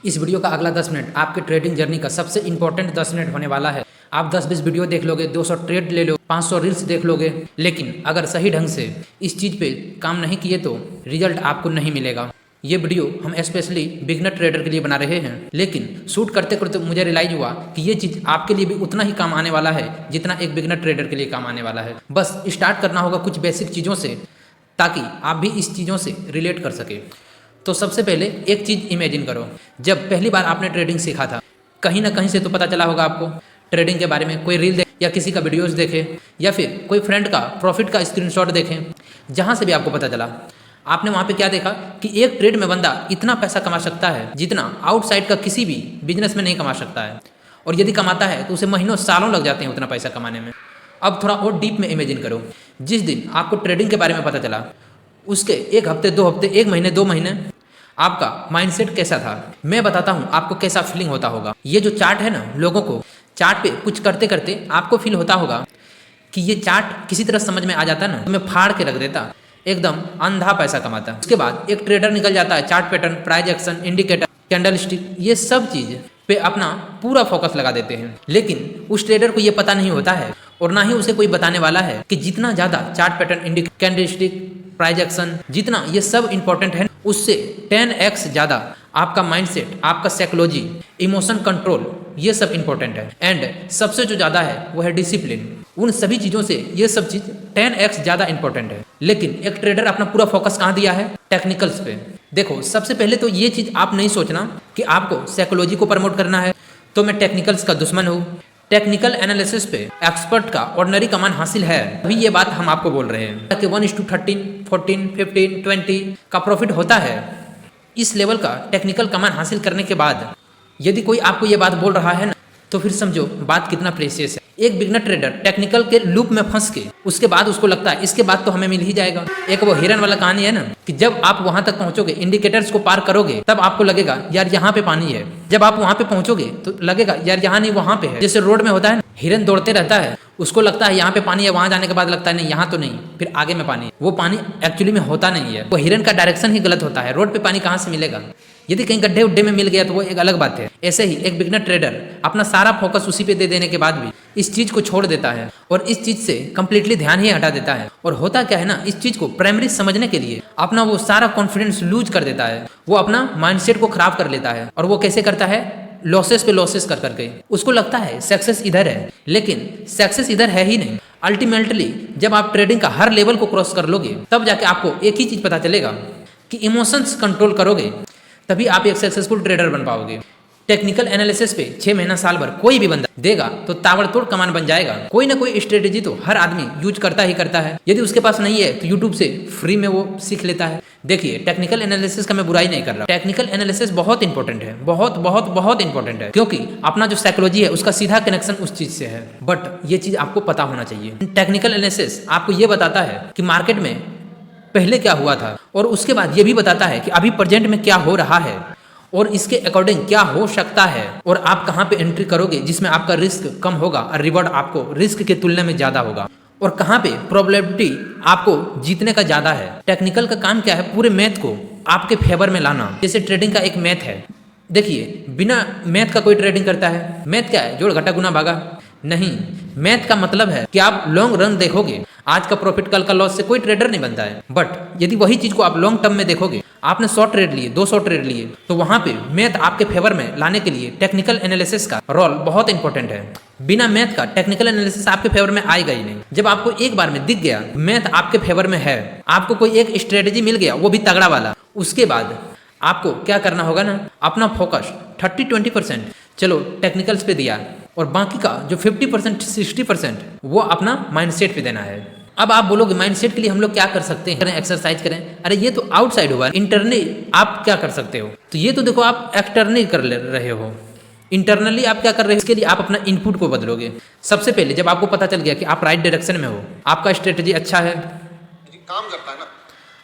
इस वीडियो का अगला 10 मिनट आपके ट्रेडिंग जर्नी का सबसे इंपॉर्टेंट 10 मिनट होने वाला है। आप 10-20 वीडियो देख लोगे, 200 ट्रेड ले लो, 500 रील्स देख लोगे, लेकिन अगर सही ढंग से इस चीज़ पे काम नहीं किए तो रिजल्ट आपको नहीं मिलेगा। ये वीडियो हम स्पेशली बिगनर ट्रेडर के लिए बना रहे हैं, लेकिन शूट करते करते मुझे रियलाइज हुआ कि ये चीज़ आपके लिए भी उतना ही काम आने वाला है जितना एक बिगनर ट्रेडर के लिए काम आने वाला है। बस स्टार्ट करना होगा कुछ बेसिक चीज़ों से, ताकि आप भी इस चीज़ों से रिलेट कर सके। तो सबसे पहले एक चीज़ इमेजिन करो, जब पहली बार आपने ट्रेडिंग सीखा था, कहीं ना कहीं से तो पता चला होगा आपको ट्रेडिंग के बारे में, कोई रील देखे या किसी का वीडियोस देखे या फिर कोई फ्रेंड का प्रॉफिट का स्क्रीनशॉट देखें, जहाँ से भी आपको पता चला, आपने वहाँ पे क्या देखा कि एक ट्रेड में बंदा इतना पैसा कमा सकता है जितना आउटसाइड का किसी भी बिजनेस में नहीं कमा सकता है, और यदि कमाता है तो उसे महीनों सालों लग जाते हैं उतना पैसा कमाने में। अब थोड़ा और डीप में इमेजिन करो, जिस दिन आपको ट्रेडिंग के बारे में पता चला उसके 1 हफ्ते 2 हफ्ते 1 महीने 2 महीने आपका माइंडसेट कैसा था, मैं बताता हूँ आपको कैसा फीलिंग होता होगा। ये जो चार्ट है ना, लोगों को चार्ट पे कुछ करते करते आपको फील होता होगा कि ये चार्ट किसी तरह समझ में आ जाता ना तो मैं फाड़ के रख देता, एकदम अंधा पैसा कमाता। उसके बाद एक ट्रेडर निकल जाता है, chart pattern, price action, indicator, candle stick, ये सब चीज पे अपना पूरा फोकस लगा देते हैं। लेकिन उस ट्रेडर को ये पता नहीं होता है और ना ही उसे कोई बताने वाला है कि जितना ज्यादा chart pattern, indicator, candle stick, price action, जितना ये सब इंपॉर्टेंट है, उससे 10x ज्यादा आपका माइंडसेट, आपका साइकोलॉजी, इमोशन कंट्रोल, ये सब इंपॉर्टेंट है। एंड सबसे जो ज्यादा है वो है डिसिप्लिन। उन सभी चीजों से ये सब चीज 10x ज्यादा इंपॉर्टेंट है। लेकिन एक ट्रेडर अपना पूरा फोकस कहाँ दिया है? टेक्निकल्स पे। देखो, सबसे पहले तो ये चीज आप नहीं सोचना कि आपको साइकोलॉजी को प्रमोट करना है तो मैं टेक्निकल्स का दुश्मन हूँ। टेक्निकल एनालिसिस पे एक्सपर्ट का ऑर्डिनरी कमान हासिल है, अभी ये बात हम आपको बोल रहे हैं कि 1:13, 14, 15, 20 का प्रॉफिट होता है। इस लेवल का टेक्निकल कमान हासिल करने के बाद यदि कोई आपको ये बात बोल रहा है ना, तो फिर समझो बात कितना प्रेशियस है। एक बिगनर ट्रेडर टेक्निकल के लूप में फंस के उसके बाद उसको लगता है इसके बाद तो हमें मिल ही जाएगा। एक वो हिरन वाला कहानी है ना कि जब आप वहां तक पहुंचोगे, इंडिकेटर्स को पार करोगे, तब आपको लगेगा यार यहाँ पे पानी है। जब आप वहां पे पहुंचोगे तो लगेगा यार यहाँ नहीं वहां पे है। जैसे रोड में होता है ना, हिरन दौड़ते रहता है, उसको लगता है यहाँ पे पानी है, वहां जाने के बाद लगता है नहीं यहाँ तो नहीं, फिर आगे में पानी है। वो पानी एक्चुअली में होता नहीं है, वो हिरन का डायरेक्शन ही गलत होता है। रोड पे पानी कहाँ से मिलेगा? यदि कहीं गड्ढे उड्ढे में मिल गया तो वो एक अलग बात है। ऐसे ही एक बिगनर ट्रेडर अपना सारा फोकस उसी पे दे देने के बाद भी इस चीज को छोड़ देता है और इस चीज से कंप्लीटली ध्यान ही हटा देता है। और होता क्या है ना, इस चीज को प्राइमरी समझने के लिए अपना वो सारा कॉन्फिडेंस लूज कर देता है, वो अपना माइंडसेट को खराब कर लेता है। और वो कैसे करता है? लॉसेस पे लॉसेस कर करके। उसको लगता है सक्सेस इधर है, लेकिन सक्सेस इधर है ही नहीं। अल्टीमेटली जब आप ट्रेडिंग का हर लेवल को क्रॉस कर लोगे, तब जाके आपको एक ही चीज पता चलेगा कि इमोशंस कंट्रोल करोगे तभी आप एक सक्सेसफुल ट्रेडर बन पाओगे। टेक्निकल एनालिसिस पे 6 महीना साल भर कोई भी बंदा देगा तो ताबड़तोड़ कमान बन जाएगा। कोई ना कोई स्ट्रेटेजी तो हर आदमी यूज करता ही करता है। यदि उसके पास नहीं है तो यूट्यूब से फ्री में वो सीख लेता है। देखिए, टेक्निकल एनालिसिस का मैं बुराई नहीं कर रहा, टेक्निकल एनालिसिस बहुत इंपॉर्टेंट है, बहुत बहुत बहुत इंपॉर्टेंट है, क्योंकि अपना जो साइकोलॉजी है उसका सीधा कनेक्शन उस चीज से है। बट ये चीज आपको पता होना चाहिए। टेक्निकल एनालिसिस आपको ये बताता है कि मार्केट में पहले क्या हुआ था, और उसके बाद ये भी बताता है कि अभी प्रेजेंट में क्या हो रहा है और इसके अकॉर्डिंग क्या हो सकता है, और आप कहाँ पे एंट्री करोगे जिसमें आपका रिस्क कम होगा और रिवॉर्ड आपको रिस्क के तुलना में ज्यादा होगा, और कहाँ पे प्रोबेबिलिटी आपको जीतने का ज्यादा है। टेक्निकल का काम क्या है? पूरे मैथ को आपके फेवर में लाना। जैसे ट्रेडिंग का एक मैथ है। देखिए, बिना मैथ का कोई ट्रेडिंग करता है? मैथ क्या है? जोड़ घटा गुना भागा? नहीं, मैथ का मतलब है कि आप लॉन्ग रन देखोगे। आज का प्रॉफिट कल का लॉस से कोई ट्रेडर नहीं बनता है। बट यदि वही चीज को आप लॉन्ग टर्म में देखोगे, आपने 100 ट्रेड लिए, 200 ट्रेड लिए, तो वहां पे मैथ आपके फेवर में लाने के लिए टेक्निकल एनालिसिस का रोल बहुत इंपॉर्टेंट है। बिना मैथ का टेक्निकल एनालिसिस आपके फेवर में आएगा ही नहीं। जब आपको एक बार में दिख गया मैथ आपके फेवर में है, आपको कोई एक स्ट्रेटेजी मिल गया, वो भी तगड़ा वाला, उसके बाद आपको क्या करना होगा ना, अपना फोकस 30-20% चलो टेक्निकल्स पे दिया, और बाकी का जो 50% 60% वो अपना माइंडसेट पे देना है। अब आप बोलोगे माइंडसेट के लिए हम लोग क्या कर सकते हैं? एक्सरसाइज करें? अरे ये तो आउटसाइड हुआ, इंटरनली आप क्या कर सकते हो? तो ये तो देखो आप एक्सटर्नली कर रहे हो। इंटरनली आप क्या कर रहे हो? इसके लिए आप अपना इनपुट को बदलोगे। सबसे पहले जब आपको पता चल गया कि आप राइट डायरेक्शन में हो, आपका स्ट्रेटेजी अच्छा है, काम करता है ना,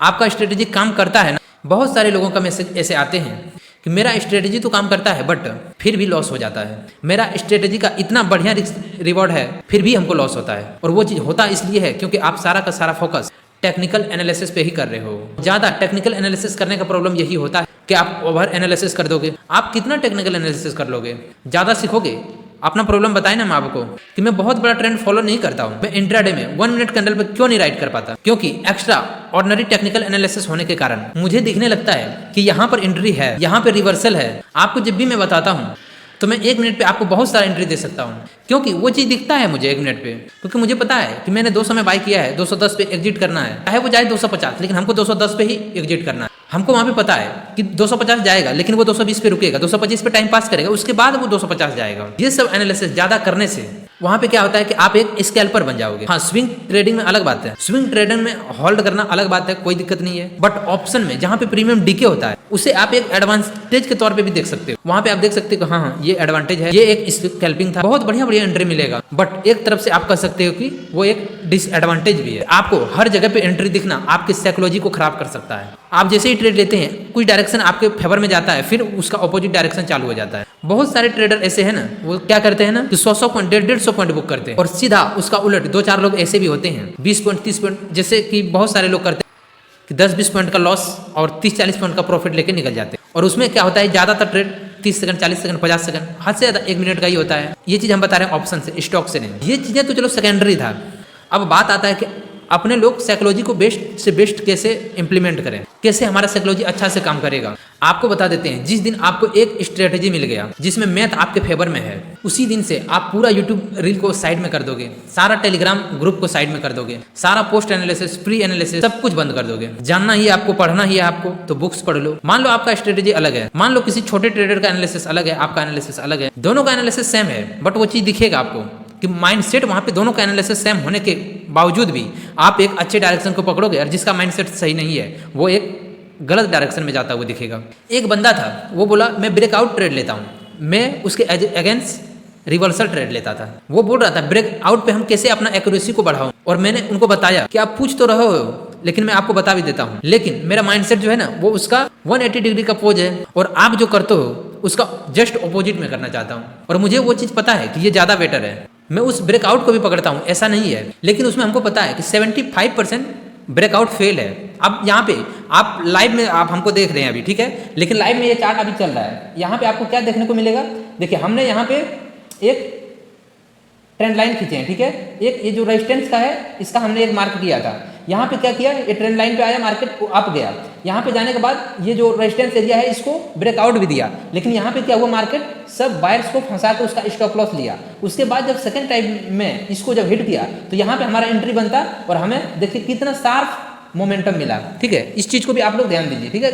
आपका स्ट्रेटेजी काम करता है ना। बहुत सारे लोगों का मैसेज ऐसे आते हैं कि मेरा स्ट्रेटेजी तो काम करता है बट फिर भी लॉस हो जाता है, मेरा स्ट्रेटेजी का इतना बढ़िया रिवॉर्ड है फिर भी हमको लॉस होता है। और वो चीज़ होता इसलिए है क्योंकि आप सारा का सारा फोकस टेक्निकल एनालिसिस पे ही कर रहे हो। ज़्यादा टेक्निकल एनालिसिस करने का प्रॉब्लम यही होता है कि आप ओवर एनालिसिस कर दोगे। आप कितना टेक्निकल एनालिसिस कर लोगे, ज़्यादा सीखोगे। अपना प्रॉब्लम बताए ना मैं आपको कि मैं बहुत बड़ा ट्रेंड फॉलो नहीं करता हूँ। मैं इंट्राडे में 1 मिनट कैंडल पे क्यों नहीं राइट कर पाता, क्योंकि एक्स्ट्रा ऑर्डिनरी टेक्निकल एनालिसिस होने के कारण मुझे दिखने लगता है कि यहाँ पर एंट्री है, यहाँ पे रिवर्सल है। आपको जब भी मैं बताता हूँ तो मैं 1 मिनट पे आपको बहुत सारा एंट्री दे सकता हूँ, क्योंकि वो चीज़ दिखता है मुझे 1 मिनट पे, क्योंकि मुझे पता है कि मैंने 200 में बाय किया है, 210 पे एग्जिट करना है, चाहे वो जाए 250, लेकिन हमको 210 पे ही एग्जिट करना है। हमको वहाँ पे पता है कि 250 जाएगा, लेकिन वो 220 पे रुकेगा, 225 पे टाइम पास करेगा, उसके बाद वो 250 जाएगा। ये सब एनालिसिस ज़्यादा करने से वहाँ पे क्या होता है कि आप एक स्कैल्पर बन जाओगे। हाँ, स्विंग ट्रेडिंग में अलग बात है, स्विंग ट्रेडिंग में होल्ड करना अलग बात है, कोई दिक्कत नहीं है। बट ऑप्शन में जहाँ पे प्रीमियम डीके होता है, उसे आप एक एडवांटेज के तौर पे भी देख सकते हो। वहाँ पे आप देख सकते हो हाँ हाँ ये एडवांटेज है, ये एक स्कैल्पिंग था, बहुत बढ़िया बढ़िया एंट्री मिलेगा। बट एक तरफ से आप कह सकते हो कि वो एक डिसएडवांटेज भी है। आपको हर जगह पे एंट्री दिखना आपकी साइकोलॉजी को खराब कर सकता है। आप जैसे ही ट्रेड लेते हैं, कुछ डायरेक्शन आपके फेवर में जाता है, फिर उसका ऑपोजिट डायरेक्शन चालू हो जाता है। बहुत सारे ट्रेडर ऐसे हैं ना, वो क्या करते हैं ना कि 100 पॉइंट 150 पॉइंट बुक करते हैं, और सीधा उसका उलट 2-4 लोग ऐसे भी होते हैं 20 पॉइंट 30 पॉइंट, जैसे कि बहुत सारे लोग करते हैं कि 10-20 पॉइंट का लॉस और 30-40 पॉइंट का प्रॉफिट लेके निकल जाते हैं। और उसमें क्या होता है, ज़्यादातर ट्रेड 30 सेकंड 40 सेकंड 50 सेकंड, हद से ज़्यादा 1 मिनट का ही होता है। ये चीज़ हम बता रहे हैं ऑप्शन से, स्टॉक से नहीं। ये चीज़ें तो चलो सेकेंडरी था। अब बात आता है कि अपने लोग साइकोलॉजी को बेस्ट से बेस्ट कैसे इंप्लीमेंट करें, कैसे हमारा साइकोलॉजी अच्छा से काम करेगा। आपको बता देते हैं, जिस दिन आपको एक स्ट्रेटेजी मिल गया जिसमें मैथ आपके फेवर में है, उसी दिन से आप पूरा यूट्यूब रील को साइड में कर दोगे, सारा टेलीग्राम ग्रुप को साइड में कर दोगे, सारा पोस्ट एनालिसिस, प्री एनालिसिस सब कुछ बंद कर दोगे। जानना ही आपको, पढ़ना ही है आपको, तो बुक्स पढ़ लो। मान लो आपका स्ट्रेटेजी अलग है, मान लो किसी छोटे ट्रेडर का एनालिसिस अलग है, आपका एनालिसिस अलग है, दोनों का एनालिसिस सेम है, बट वो चीज़ दिखेगा आपको कि माइंडसेट वहाँ पे दोनों का एनालिसिस सेम होने के बावजूद भी आप एक अच्छे डायरेक्शन को पकड़ोगे, और जिसका माइंडसेट सही नहीं है वो एक गलत डायरेक्शन में जाता हुआ दिखेगा। एक बंदा था, वो बोला मैं ब्रेकआउट ट्रेड लेता हूँ, मैं उसके अगेंस्ट रिवर्सल ट्रेड लेता था। वो बोल रहा था ब्रेकआउट पे हम कैसे अपना एक्यूरेसी को बढ़ाऊं, और मैंने उनको बताया कि आप पूछ तो रहे हो, लेकिन मैं आपको बता भी देता हूँ, लेकिन मेरा माइंडसेट जो है ना वो उसका 180 डिग्री का पोज है, और आप जो करते हो उसका जस्ट ऑपोजिट में करना चाहता हूँ, और मुझे वो चीज़ पता है कि ये ज़्यादा बेटर है। मैं उस ब्रेकआउट को भी पकड़ता हूँ, ऐसा नहीं है, लेकिन उसमें हमको पता है कि 75% ब्रेकआउट फेल है। अब यहाँ पे आप लाइव में आप हमको देख रहे हैं अभी, ठीक है, लेकिन लाइव में ये चार्ट अभी चल रहा है। यहाँ पे आपको क्या देखने को मिलेगा, देखिए हमने यहाँ पे एक ट्रेंड लाइन खींचे हैं, ठीक है, एक ये जो रेजिस्टेंस का है इसका हमने एक मार्क किया था। यहाँ पे क्या किया, ये ट्रेंड लाइन पे आया, मार्केट अप गया, यहाँ पे जाने के बाद ये जो रेजिस्टेंस एरिया है इसको ब्रेकआउट भी दिया, लेकिन यहाँ पे क्या हुआ, मार्केट सब बायर्स को फंसा के उसका स्टॉप लॉस लिया। उसके बाद जब सेकंड टाइम में इसको जब हिट किया तो यहाँ पे हमारा एंट्री बनता, और हमें देखिए कितना शार्प मोमेंटम मिला, ठीक है। इस चीज को भी आप लोग ध्यान दीजिए, ठीक है।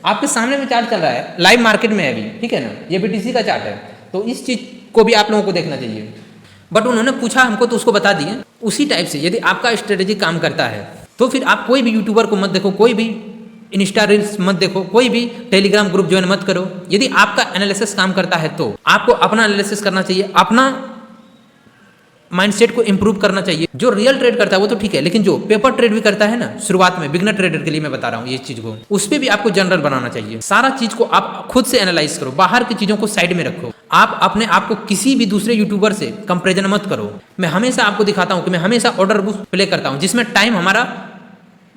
आपके सामने में चार्ट चल रहा है, लाइव मार्केट में है अभी, ठीक है ना, ये BTC का चार्ट है, तो इस चीज को भी आप लोगों को देखना चाहिए। बट उन्होंने पूछा हमको तो उसको बता दिए। उसी टाइप से यदि आपका स्ट्रेटेजी काम करता है तो फिर आप कोई भी यूट्यूबर को मत देखो, कोई भी इंस्टा रील्स मत देखो, कोई भी टेलीग्राम ग्रुप ज्वाइन मत करो। यदि आपका एनालिसिस काम करता है तो आपको अपना एनालिसिस करना चाहिए, अपना माइंडसेट को इंप्रूव करना चाहिए। जो रियल ट्रेड करता है वो तो ठीक है, लेकिन जो पेपर ट्रेड भी करता है ना, शुरुआत में बिगनर ट्रेडर के लिए मैं बता रहा हूँ ये चीज को, उस पर भी आपको जनरल बनाना चाहिए। सारा चीज को आप खुद से एनालाइज करो, बाहर की चीजों को साइड में रखो। आप अपने आप को किसी भी दूसरे यूट्यूबर से कंपेरिजन मत करो। मैं हमेशा आपको दिखाता हूँ कि मैं हमेशा ऑर्डर बुक प्ले करता हूँ, जिसमें टाइम हमारा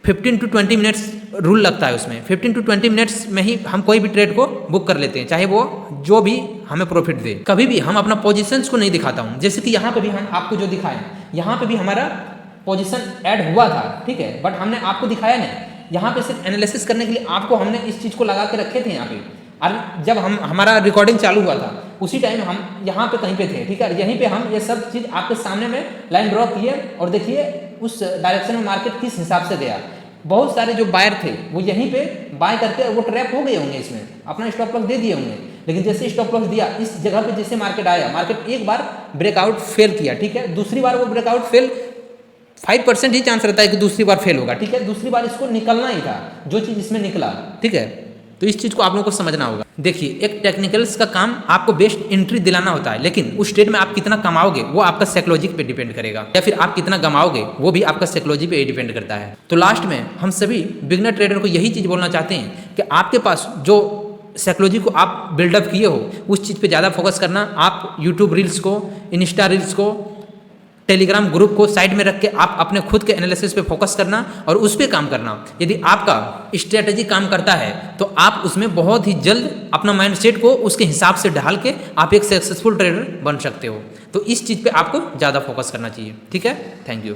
15 to 20 मिनट्स रूल लगता है। उसमें 15 to 20 मिनट्स में ही हम कोई भी ट्रेड को बुक कर लेते हैं, चाहे वो जो भी हमें प्रॉफिट दे। कभी भी हम अपना पोजीशंस को नहीं दिखाता हूँ, जैसे कि यहाँ पे भी हम आपको जो दिखाएं, यहाँ पे भी हमारा पोजीशन ऐड हुआ था, ठीक है, बट हमने आपको दिखाया नहीं। यहाँ पे सिर्फ एनालिसिस करने के लिए आपको हमने इस चीज़ को लगा के रखे थे यहाँ पे, और जब हमारा रिकॉर्डिंग चालू हुआ था उसी टाइम हम यहाँ पे कहीं पे थे, ठीक है, यहीं पे हम ये सब चीज़ आपके सामने में लाइन ड्रॉ किए, और देखिए उस डायरेक्शन में मार्केट किस हिसाब से गया। बहुत सारे जो बायर थे वो यहीं पे बाय करके वो ट्रैप हो गए होंगे, इसमें अपना स्टॉप लॉस दे दिए होंगे, लेकिन जैसे स्टॉप लॉस दिया इस जगह पे, जैसे मार्केट आया, मार्केट एक बार ब्रेकआउट फेल किया, ठीक है, दूसरी बार वो ब्रेकआउट फेल 5% ही चांस रहता है कि दूसरी बार फेल होगा, ठीक है, दूसरी बार इसको निकलना ही था, जो चीज़ इसमें निकला, ठीक है। तो इस चीज़ को आप लोगों को समझना होगा। देखिए, एक टेक्निकल्स का काम आपको बेस्ट एंट्री दिलाना होता है, लेकिन उस ट्रेड में आप कितना कमाओगे वो आपका साइकोलॉजी पे डिपेंड करेगा, या फिर आप कितना कमाओगे वो भी आपका साइकोलॉजी पे डिपेंड करता है। तो लास्ट में हम सभी बिगनर ट्रेडर को यही चीज़ बोलना चाहते हैं कि आपके पास जो साइकोलॉजी को आप बिल्डअप किए हो उस चीज़ पे ज़्यादा फोकस करना। आप यूट्यूब रील्स को, इंस्टा रील्स को टेलीग्राम ग्रुप को साइड में रख के आप अपने खुद के एनालिसिस पे फोकस करना और उस पर काम करना। यदि आपका स्ट्रेटजी काम करता है तो आप उसमें बहुत ही जल्द अपना माइंडसेट को उसके हिसाब से ढाल के आप एक सक्सेसफुल ट्रेडर बन सकते हो। तो इस चीज़ पे आपको ज़्यादा फोकस करना चाहिए। ठीक है, थैंक यू।